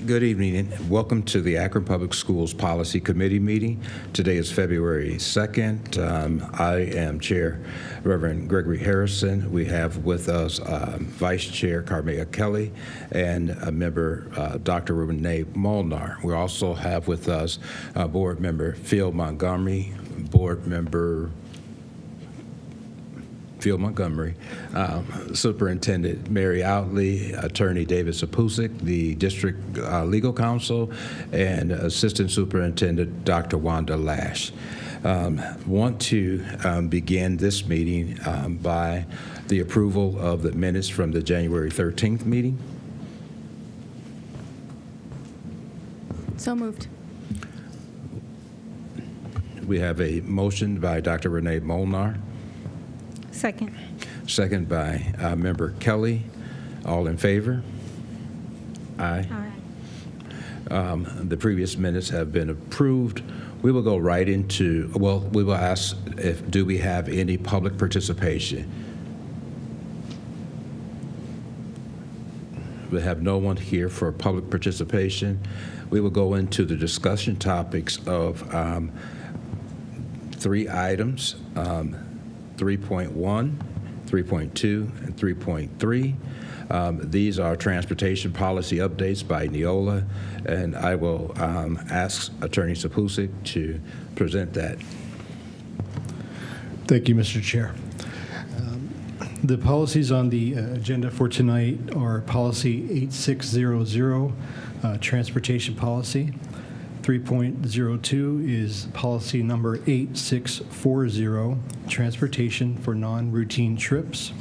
Good evening and welcome to the Akron Public Schools Policy Committee meeting. Today is February 2nd. I am Chair Reverend Gregory Harrison. We have with us Vice Chair Carmea Kelly and a member Dr. Renee Molnar. We also have with us Board Member Phil Montgomery, Board Member Phil Montgomery, Superintendent Mary Outley, Attorney David Sapusik, the District Legal Counsel, and Assistant Superintendent Dr. Wanda Lash. Want to begin this meeting by the approval of the minutes from the January 13th meeting. So moved. We have a motion by Dr. Renee Molnar. Second. Second by Member Kelly. All in favor? Aye. Aye. The previous minutes have been approved. We will go right into, well, we will ask do we have any public participation? We have no one here for public participation. We will go into the discussion topics of 3 items. 3.1, 3.2, and 3.3. These are transportation policy updates by Neola, and I will ask Attorney Sapusik to present that. Thank you, Mr. Chair. The policies on the agenda for tonight are Policy 8600, Transportation Policy. 3.02 is policy number 8640, transportation for non-routine trips.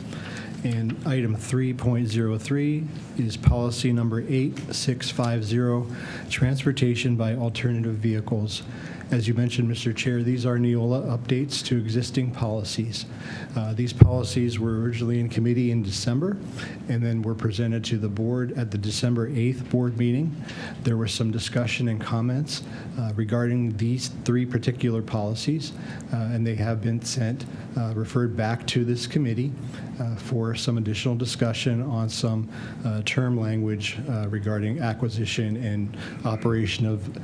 And item 3.03 is policy number 8650, transportation by alternative vehicles. As you mentioned, Mr. Chair, these are Neola updates to existing policies. These policies were originally in committee in December and then were presented to the board at the December 8th board meeting. There was some discussion and comments regarding these 3 particular policies, and they have been referred back to this committee for some additional discussion on some term language regarding acquisition and operation of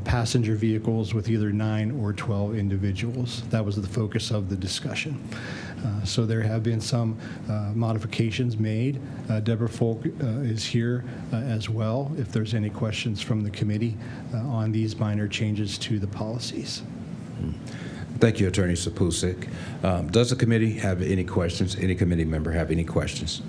passenger vehicles with either 9 or 12 individuals. That was the focus of the discussion. So there have been some modifications made. Deborah Folk is here as well if there's any questions from the committee on these minor changes to the policies. Thank you, Attorney Sapusik. Does the committee have any questions? Any committee member have any questions?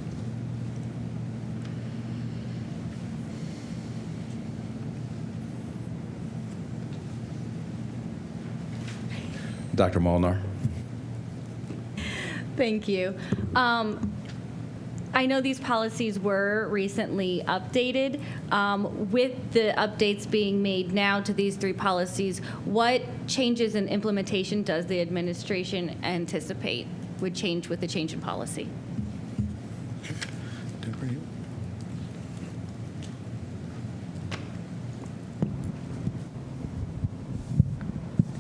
Dr. Molnar. Thank you. I know these policies were recently updated. With the updates being made now to these 3 policies, what changes in implementation does the administration anticipate would change with the change in policy?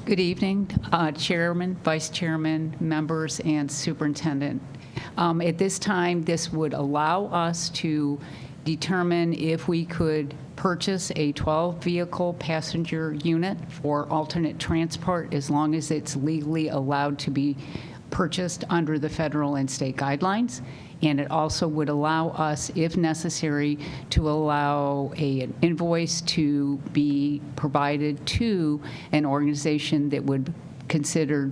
Good evening, Chairman, Vice Chairman, members, and Superintendent. At this time, this would allow us to determine if we could purchase a 12-vehicle passenger unit for alternate transport as long as it's legally allowed to be purchased under the federal and state guidelines. And it also would allow us, if necessary, to allow an invoice to be provided to an organization that would consider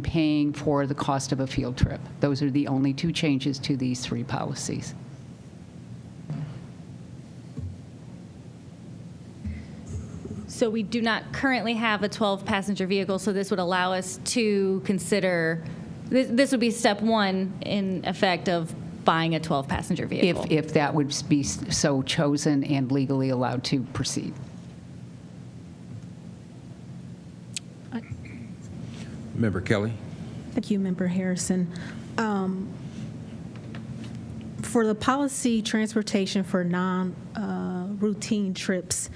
paying for the cost of a field trip. Those are the only 2 changes to these 3 policies. So we do not currently have a 12-passenger vehicle, so this would allow us to consider, this would be step 1 in effect of buying a 12-passenger vehicle. If that would be so chosen and legally allowed to proceed. Member Kelly. Thank you, Member Harrison. For the policy transportation for non-routine trips,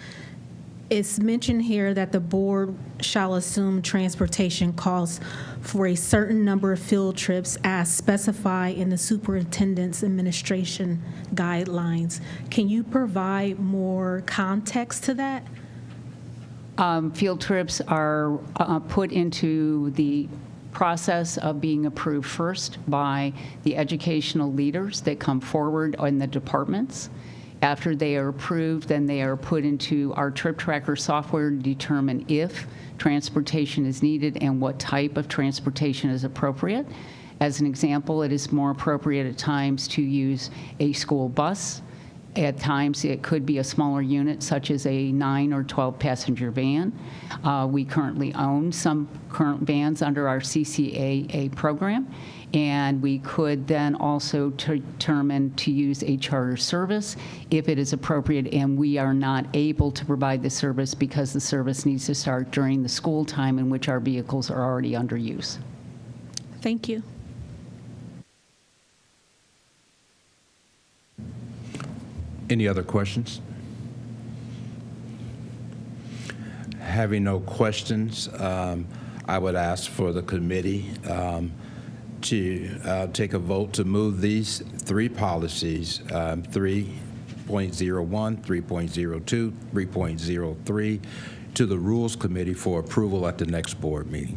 it's mentioned here that the board shall assume transportation costs for a certain number of field trips as specified in the superintendent's administration guidelines. Can you provide more context to that? Field trips are put into the process of being approved first by the educational leaders that come forward in the departments. After they are approved, then they are put into our trip tracker software to determine if transportation is needed and what type of transportation is appropriate. As an example, it is more appropriate at times to use a school bus. At times, it could be a smaller unit, such as a 9 or 12 passenger van. We currently own some current vans under our CCAA program, and we could then also determine to use a charter service if it is appropriate and we are not able to provide the service because the service needs to start during the school time in which our vehicles are already under use. Thank you. Any other questions? Having no questions, I would ask for the committee to take a vote to move these three policies, 3.01, 3.02, 3.03, to the Rules Committee for approval at the next board meeting.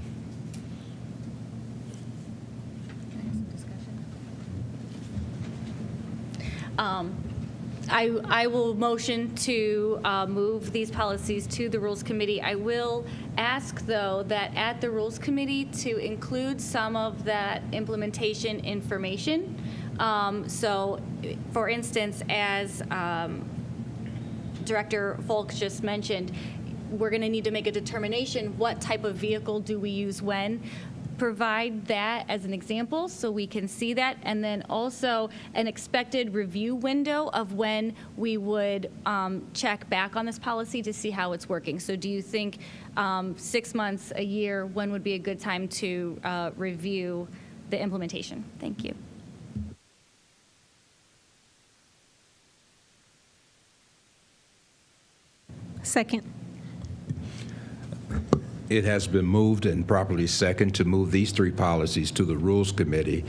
I will motion to move these policies to the Rules Committee. I will ask, though, that at the Rules Committee to include some of that implementation information. So, for instance, as Director Folks just mentioned, we're going to need to make a determination what type of vehicle do we use when. Provide that as an example so we can see that, and then also an expected review window of when we would check back on this policy to see how it's working. So do you think 6 months, a year, when would be a good time to review the implementation? Thank you. Second. It has been moved and properly second to move these three policies to the Rules Committee.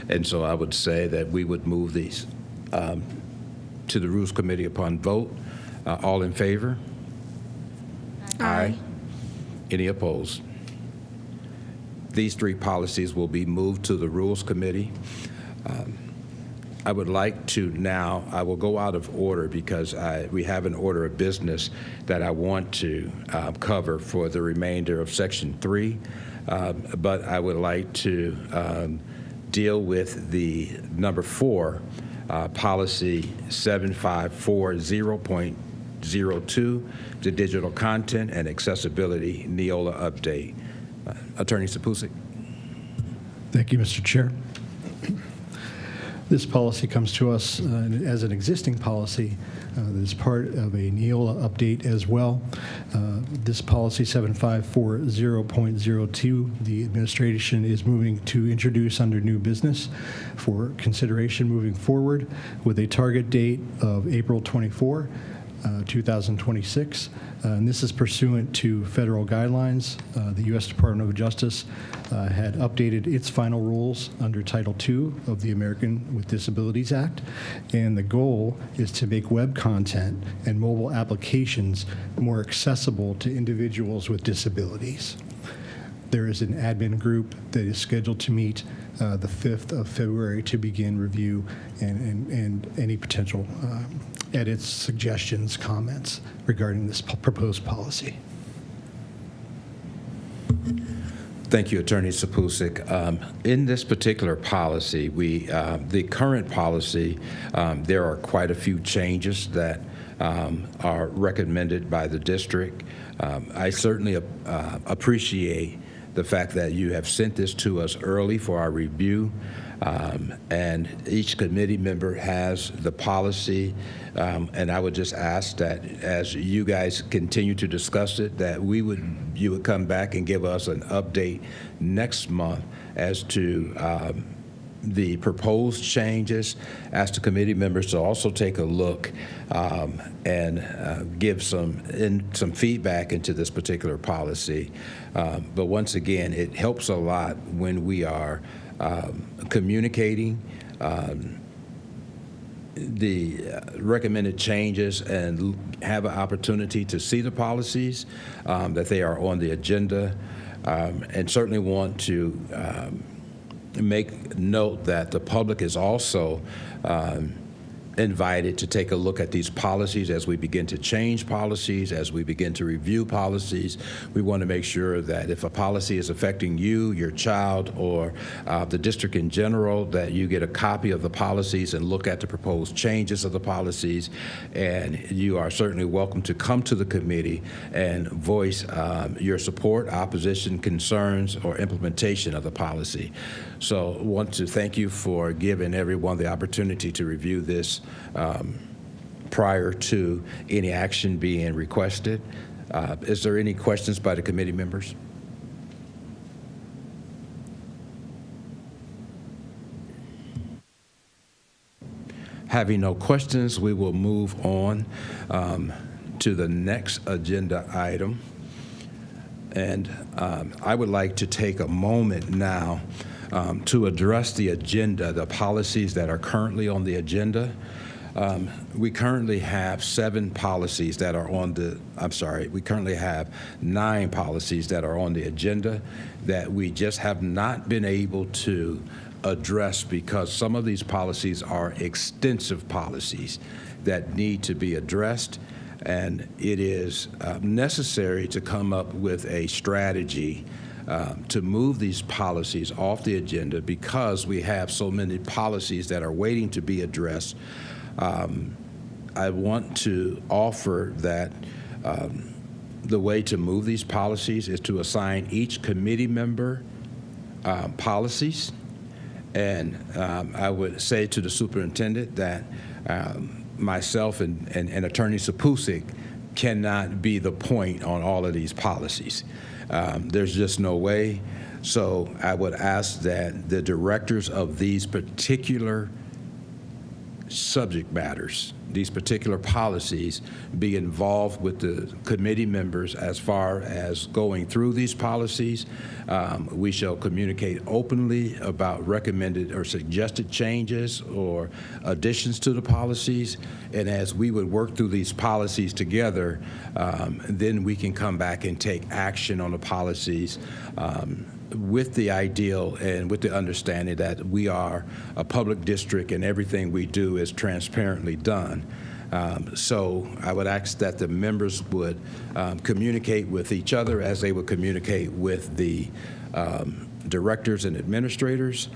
And so I would say that we would move these to the Rules Committee upon vote. All in favor? Aye. Any opposed? These three policies will be moved to the Rules Committee. I would like to now, I will go out of order because we have an order of business that I want to cover for the remainder of Section 3, but I would like to deal with the number 4, Policy 7540.02, the Digital Content and Accessibility Neola Update. Attorney Sapusik. Thank you, Mr. Chair. This policy comes to us as an existing policy that is part of a Neola update as well. This policy 7540.02, the administration is moving to introduce under new business for consideration moving forward with a target date of April 24, 2026. And this is pursuant to federal guidelines. The U.S. Department of Justice had updated its final rules under Title II of the American with Disabilities Act, and the goal is to make web content and mobile applications more accessible to individuals with disabilities. There is an admin group that is scheduled to meet the 5th of February to begin review and any potential edits, suggestions, comments regarding this proposed policy. Thank you, Attorney Sapusik. In this particular policy, the current policy, there are quite a few changes that are recommended by the district. I certainly appreciate the fact that you have sent this to us early for our review, and each committee member has the policy, and I would just ask that as you guys continue to discuss it, that you would come back and give us an update next month as to the proposed changes, ask the committee members to also take a look and give some feedback into this particular policy. But once again, it helps a lot when we are communicating the recommended changes and have an opportunity to see the policies, that they are on the agenda, and certainly want to make note that the public is also invited to take a look at these policies as we begin to change policies, as we begin to review policies. We want to make sure that if a policy is affecting you, your child, or the district in general, that you get a copy of the policies and look at the proposed changes of the policies. And you are certainly welcome to come to the committee and voice your support, opposition, concerns, or implementation of the policy. So I want to thank you for giving everyone the opportunity to review this prior to any action being requested. Is there any questions by the committee members? Having no questions, we will move on to the next agenda item. And I would like to take a moment now to address the agenda, the policies that are currently on the agenda. We currently have 7 policies that are on the, we currently have 9 policies that are on the agenda that we just have not been able to address because some of these policies are extensive policies that need to be addressed. And it is necessary to come up with a strategy to move these policies off the agenda because we have so many policies that are waiting to be addressed. I want to offer that the way to move these policies is to assign each committee member policies. And I would say to the superintendent that myself and Attorney Sapusik cannot be the point on all of these policies. There's just no way. So I would ask that the directors of these particular subject matters, these particular policies, be involved with the committee members as far as going through these policies. We shall communicate openly about recommended or suggested changes or additions to the policies. And as we would work through these policies together, then we can come back and take action on the policies with the ideal and with the understanding that we are a public district and everything we do is transparently done. So I would ask that the members would communicate with each other as they would communicate with the directors and administrators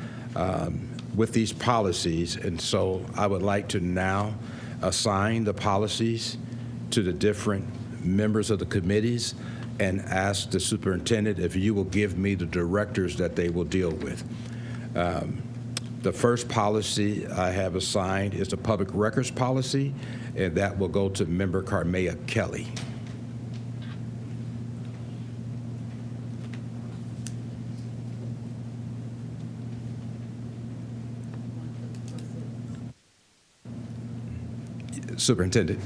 with these policies. And so I would like to now assign the policies to the different members of the committees and ask the superintendent if you will give me the directors that they will deal with. The first policy I have assigned is the public records policy, and that will go to Member Carmea Kelly. Superintendent.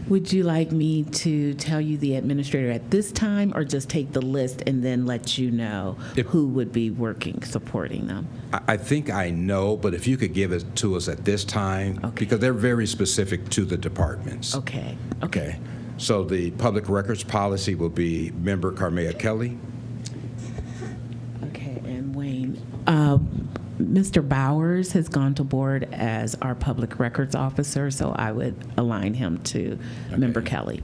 Would you like me to tell you the administrator at this time or just take the list and then let you know who would be supporting them? I think I know, but if you could give it to us at this time, Okay. Because they're very specific to the departments. Okay. Okay. So the public records policy will be Member Carmea Kelly. Okay, and Wayne, Mr. Bowers has gone to board as our public records officer, so I would align him to Member Kelly.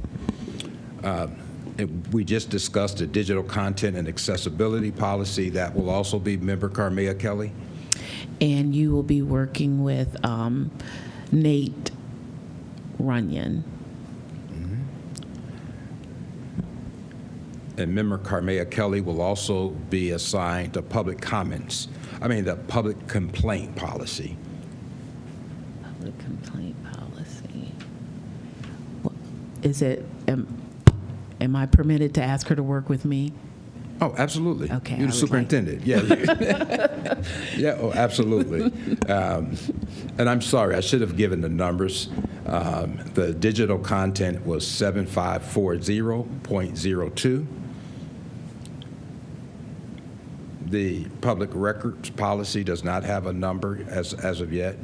We just discussed the digital content and accessibility policy. That will also be Member Carmea Kelly. And you will be working with Nate Runyon. And Member Carmea Kelly will also be assigned the public complaint policy. Public complaint policy. Is it, am I permitted to ask her to work with me? Oh, absolutely. Okay, You're I the would like- superintendent. Yeah, oh, absolutely. And I'm sorry, I should have given the numbers. The digital content was 7540.02. The public records policy does not have a number as of yet.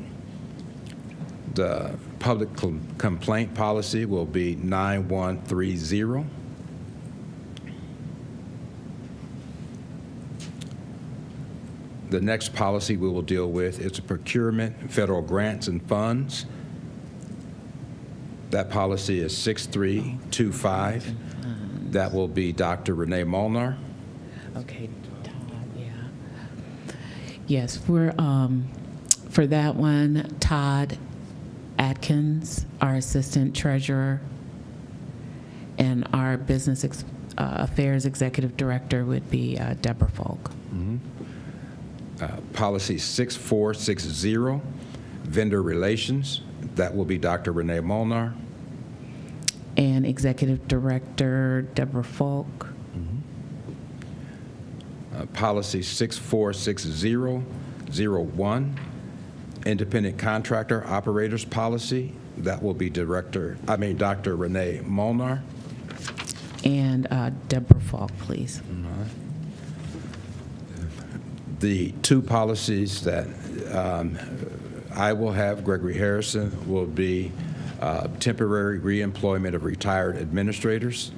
The public complaint policy will be 9130. The next policy we will deal with is procurement, federal grants and funds. That policy is 6325. That will be Dr. Renee Molnar. Okay, Todd, yeah. Yes, for that one, Todd Atkins, our assistant treasurer, and our business affairs executive director would be Deborah Folk. Policy 6460, vendor relations. That will be Dr. Renee Molnar. And executive director Deborah Folk. Policy 646001, independent contractor operators policy. That will be Dr. Renee Molnar. And Deborah Folk, please. The two policies that I will have, Gregory Harrison, will be temporary reemployment of retired administrators.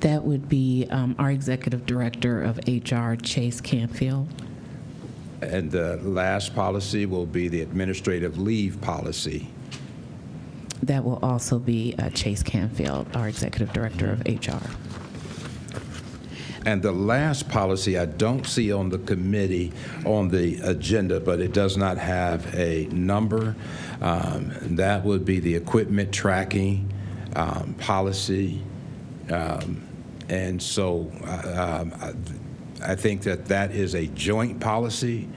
That would be our executive director of HR, Chase Campfield. And the last policy will be the administrative leave policy. That will also be Chase Campfield, our executive director of HR. And the last policy I don't see on the committee on the agenda, but it does not have a number. That would be the equipment tracking policy. And so I think that is a joint policy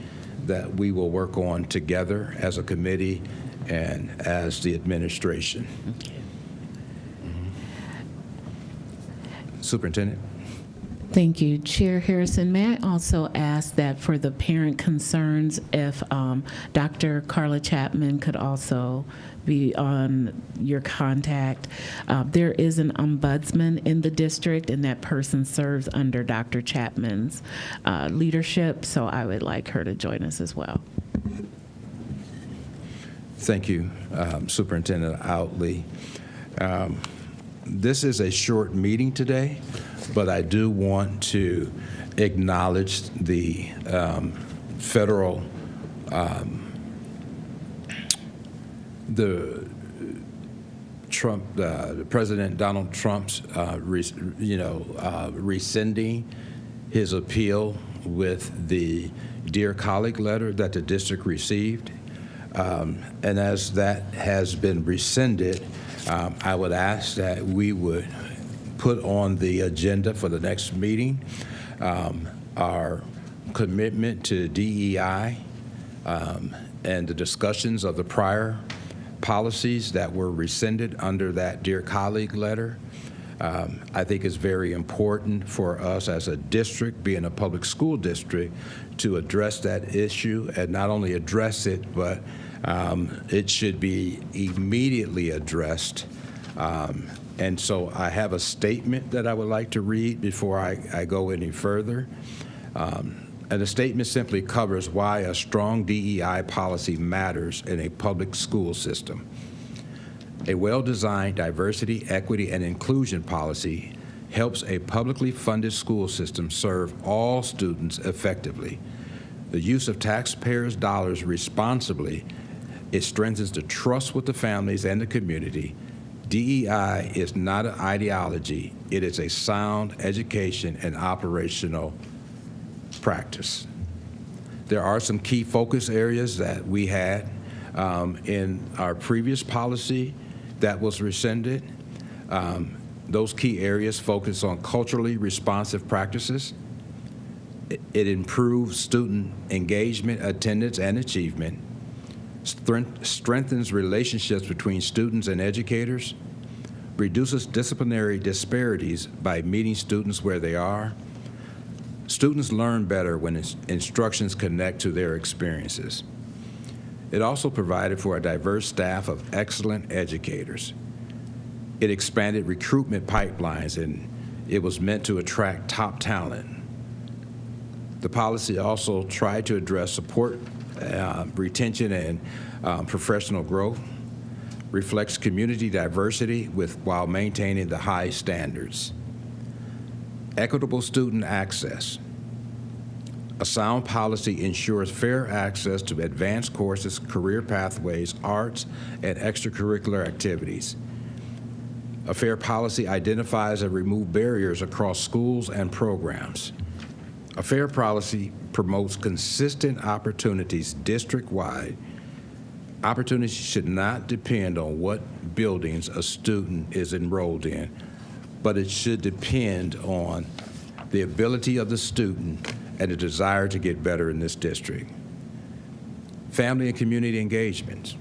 that we will work on together as a committee and as the administration. Okay. Superintendent? Thank you, Chair Harrison. May I also ask that for the parent concerns, if Dr. Carla Chapman could also be on your contact. There is an ombudsman in the district, and that person serves under Dr. Chapman's leadership, so I would like her to join us as well. Thank you, Superintendent Outley. This is a short meeting today, but I do want to acknowledge the federal, the President Donald Trump's, rescinding his appeal with the Dear Colleague letter that the district received. And as that has been rescinded, I would ask that we would put on the agenda for the next meeting our commitment to DEI and the discussions of the prior policies that were rescinded under that Dear Colleague letter. I think it's very important for us as a district, being a public school district, to address that issue, and not only address it, but it should be immediately addressed. And so I have a statement that I would like to read before I go any further. And the statement simply covers why a strong DEI policy matters in a public school system. A well-designed diversity, equity, and inclusion policy helps a publicly funded school system serve all students effectively. The use of taxpayers' dollars responsibly, it strengthens the trust with the families and the community. DEI is not an ideology. It is a sound education and operational practice. There are some key focus areas that we had in our previous policy that was rescinded. Those key areas focus on culturally responsive practices. It improves student engagement, attendance, and achievement, strengthens relationships between students and educators, reduces disciplinary disparities by meeting students where they are, Students learn better when instructions connect to their experiences. It also provided for a diverse staff of excellent educators. It expanded recruitment pipelines, and it was meant to attract top talent. The policy also tried to address support, retention, and professional growth, reflects community diversity while maintaining the high standards. Equitable student access. A sound policy ensures fair access to advanced courses, career pathways, arts, and extracurricular activities. A fair policy identifies and removes barriers across schools and programs. A fair policy promotes consistent opportunities district-wide. Opportunities should not depend on what buildings a student is enrolled in, but it should depend on the ability of the student and the desire to get better in this district. Family and community engagement.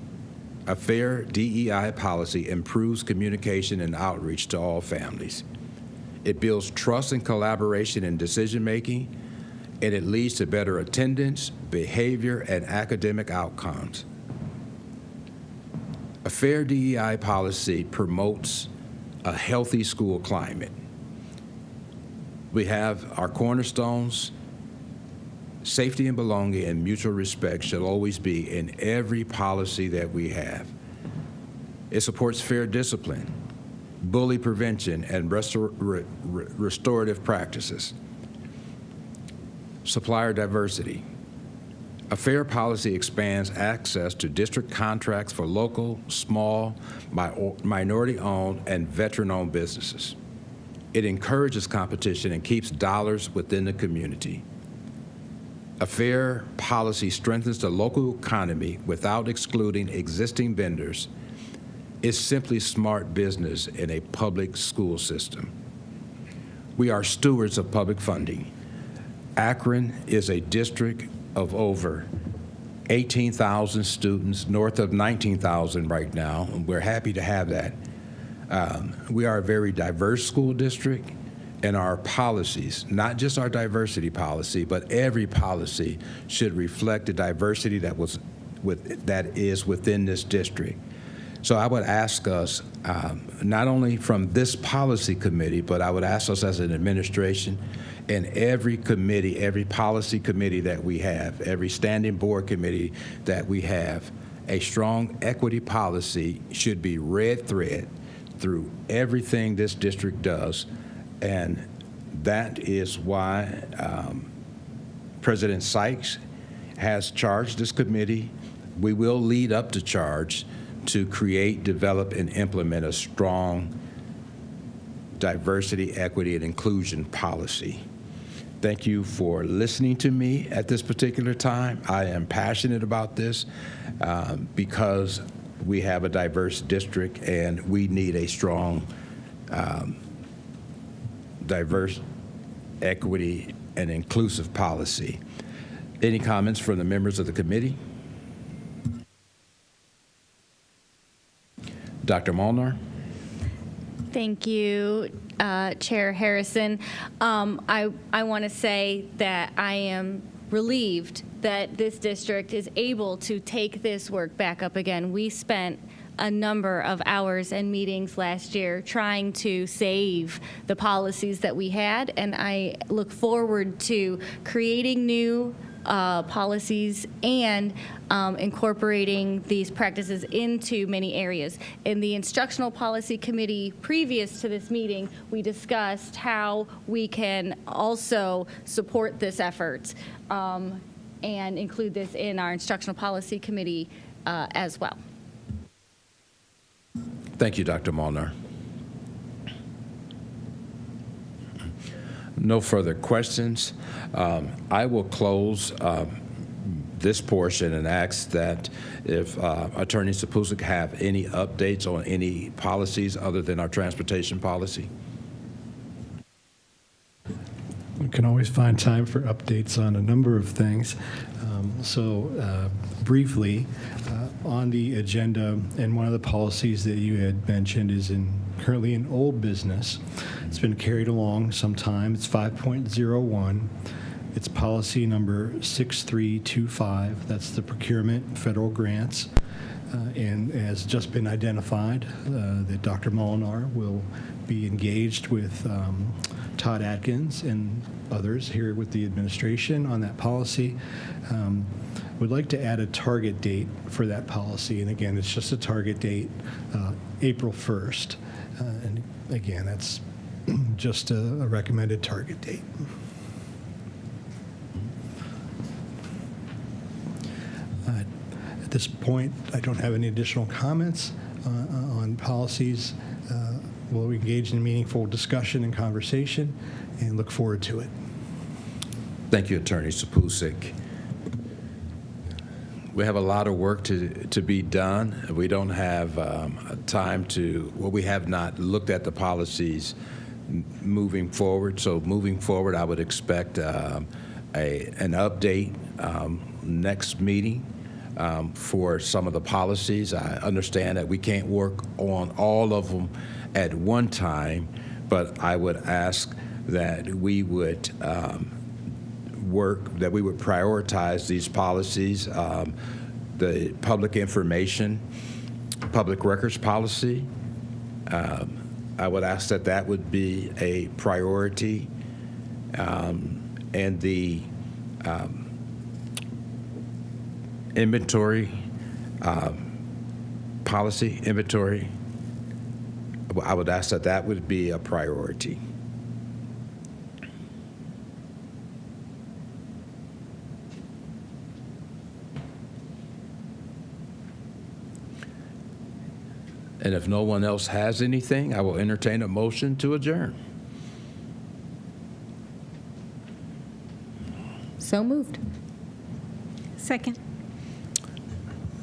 A fair DEI policy improves communication and outreach to all families. It builds trust and collaboration in decision-making, and it leads to better attendance, behavior, and academic outcomes. A fair DEI policy promotes a healthy school climate. We have our cornerstones. Safety and belonging and mutual respect shall always be in every policy that we have. It supports fair discipline, bully prevention, and restorative practices. Supplier diversity. A fair policy expands access to district contracts for local, small, minority-owned, and veteran-owned businesses. It encourages competition and keeps dollars within the community. A fair policy strengthens the local economy without excluding existing vendors. It's simply smart business in a public school system. We are stewards of public funding. Akron is a district of over 18,000 students, north of 19,000 right now, and we're happy to have that. We are a very diverse school district, and our policies, not just our diversity policy, but every policy should reflect the diversity that is within this district. So I would ask us, not only from this policy committee, but I would ask us as an administration and every committee, every policy committee that we have, every standing board committee that we have, a strong equity policy should be red thread through everything this district does. And that is why President Sykes has charged this committee. We will lead up to charge to create, develop, and implement a strong diversity, equity, and inclusion policy. Thank you for listening to me at this particular time. I am passionate about this because we have a diverse district and we need a strong diverse, equity, and inclusive policy. Any comments from the members of the committee? Dr. Molnar? Thank you, Chair Harrison. I want to say that I am relieved that this district is able to take this work back up again. We spent a number of hours and meetings last year trying to save the policies that we had, and I look forward to creating new policies and incorporating these practices into many areas. In the Instructional Policy Committee previous to this meeting, we discussed how we can also support this effort and include this in our Instructional Policy Committee as well. Thank you, Dr. Molnar. No further questions. I will close this portion and ask that if Attorney Sapusik have any updates on any policies other than our transportation policy. We can always find time for updates on a number of things. Briefly, on the agenda, and one of the policies that you had mentioned is in currently in old business. It's been carried along some time. It's 5.01. It's policy number 6325. That's the procurement federal grants. And it has just been identified that Dr. Molinar will be engaged with Todd Atkins and others here with the administration on that policy. We'd like to add a target date for that policy. And again, it's just a target date, April 1st. And again, that's just a recommended target date. At this point, I don't have any additional comments on policies. We'll engage in meaningful discussion and conversation and look forward to it. Thank you, Attorney Sapusik. We have a lot of work to be done. We don't have time to, well, we have not looked at the policies moving forward. So moving forward, I would expect an update next meeting for some of the policies. I understand that we can't work on all of them at one time, but I would ask that we would prioritize these policies. The public information, public records policy, I would ask that that would be a priority, and the inventory policy, inventory, I would ask that that would be a priority. And if no one else has anything, I will entertain a motion to adjourn. So moved. Second.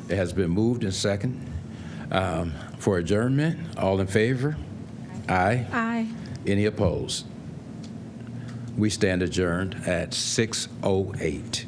It has been moved and second for adjournment. All in favor? Aye. Aye. Any opposed? We stand adjourned at 6:08.